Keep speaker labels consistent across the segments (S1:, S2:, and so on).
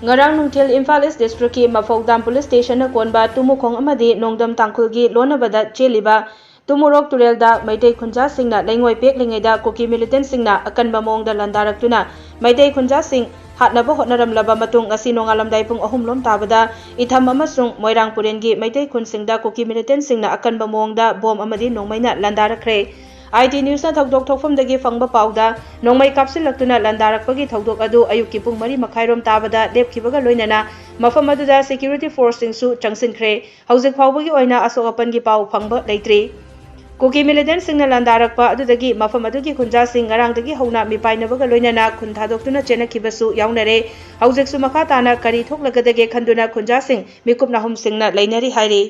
S1: Ngarang nungthil Imphal East District ki Mafogdam Police Station na konba tumukhong amadi nongdam tangkhul gi lonabada cheliba tumurok turelda maitei khunja singna laingoi pek lingaida koki militant singna akanba mongda landaraktuna maitei khunja sing hatnaba hotnaramlaba matung ngasi nongalamdai pung ahumlom tabada itham amasung moirang purengi maitei khunsingda koki militant singna akanba mongda bom amadi nongmaina landarakre IT News na thogdok thokfamdagi fangba pauda nongmai kapsilaktuna landarakpagi thogdok adu ayukki pung 4:30 tabada lepkibaga loinana mafam aduda security force singsu changsinkhre hojik phawbagi oina asokapan gi pau phangba leitri Koki militant singna landarakpa adudagi mafam adugi khunja sing ngarangdagi hauna mipainabaga loinana khun thadoktuna chenakibasu yaunare hojiksu makha tana kari thoklagadage khanduna khunja sing mikupna hum singna leinari hairi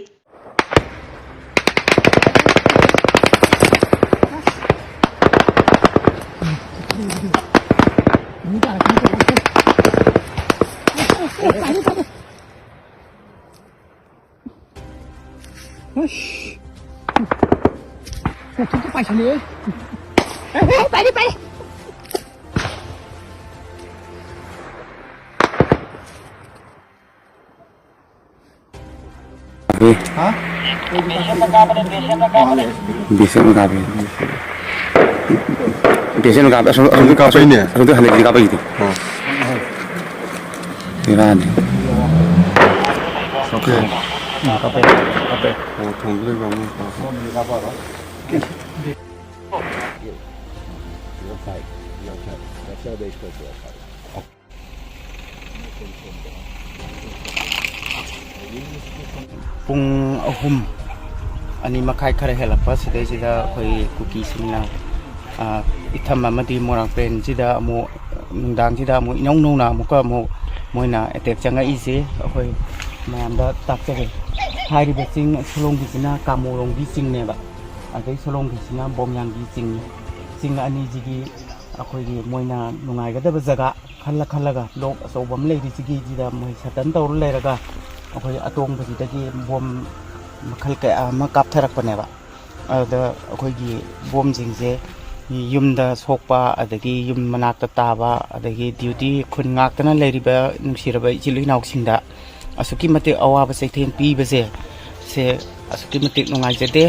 S2: Phải xử lý. Phải đi.
S3: Hả?
S4: Bisa mengapa? Biasa mengapa? Asal
S3: ini.
S4: itu hanya di apa gitu? Iran.
S3: Oke.
S2: Kape.
S3: Oh, tunggu kamu.
S2: Pung ahum ani makai khare helapa sidai sida khoi kuki singna itham amadi morang pen sida amu nungdang sida amu inong nona amu ka amu moina attack changa ise khoi mayamda takjage hairi besing solong bisina kamorong bising neba adai solong bisina bomyang bising sing ani jigi akhoi gi moina nungai gadaba jaga khalaga lok asobam leiri jigi jida moi satan tawr leiraga akhoi atong bajidagi bom makhal ka ama kaptharak paneba ada akhoi gi bom jingje yumda sokpa adagi yum manakta taba adagi duty khun ngaktana leiriba nungsiraba ichilui nauksingda asuki mate awaba seithen pibase se asuki mate nungai jade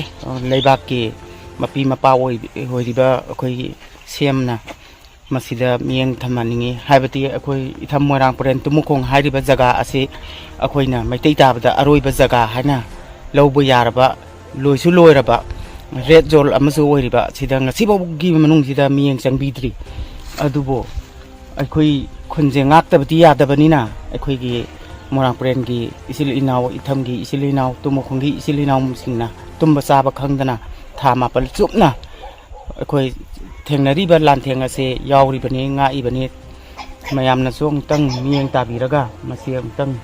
S2: leibaki mapi mapa hoiriba akhoi semna masida miyeng thamaningi haibati akhoi itham moirang puren tumukhong hairiba jaga ase akhoina maitai tabada aroiba jaga haina lawbu yaraba loisu loiraba red zone amasu oiriba sida ngasi bawgi manung sida miyeng changbidri adubo akhoi khunje ngaktabati yadabanina akhoi gi morang puren gi isil inaw itham gi isil inaw tumukhong gi isil inaw singna tumba saba khangdana tha mapal chupna akhoi thengnariba lantheng ase yauribani ngaibani mayamna song tang miyeng tabiraga masi amtang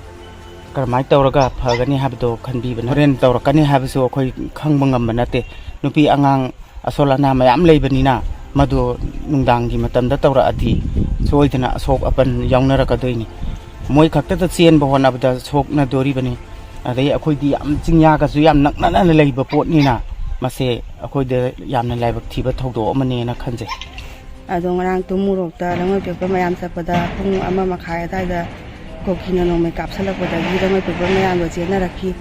S2: karmai tawraga phagani habdo khanbibana ren tawrakani habisu khoi khangba ngamba nate nupi angang asolana mayam leibanina madu nungdanggi matamda tawra adi soidana asok apan yaunaraka doini moi khakta ta chen bawon abda sokna dori bani adai akhoi di am chingya ga su yam nakna na leiba potnina mase akhoi de yamna laibak thiba thogdo amane na khanje
S5: adong rang tumurok ta rangoi pepa mayam sapada pung ama makhai da kokina no me kapsala pada gi rangoi pepa mayam lo chena rakhi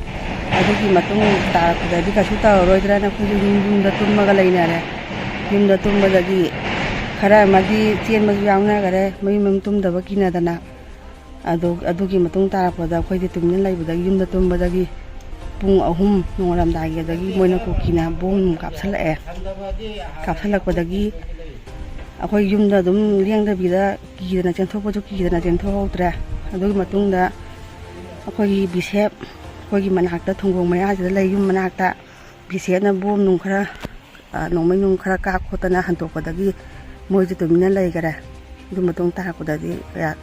S5: adugi matung ta pada di kasu ta roidra na khu yum da tumma ga leina re yum da tumma da gi khara magi chen ma yauna gare mai mam tum da bakina dana adugi matung ta pada khoi di tumnin laibada yum da tumba da gi pung ahum nongalam dagi dagi moina kokina bom kapsala pada gi akhoi yumda dum liangda bida kidana chengthokpa jo kidana chengthoktra adugi matungda akhoi bisep akhoi manakta thonggong maya jida lei yum manakta bisep na bom nung khara nongmai nung khara ka khotana hantokpadagi moidu tumina lei gara du matung ta kodadi ya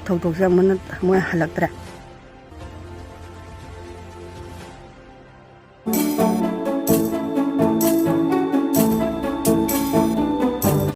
S5: thoktok ja mon halaktra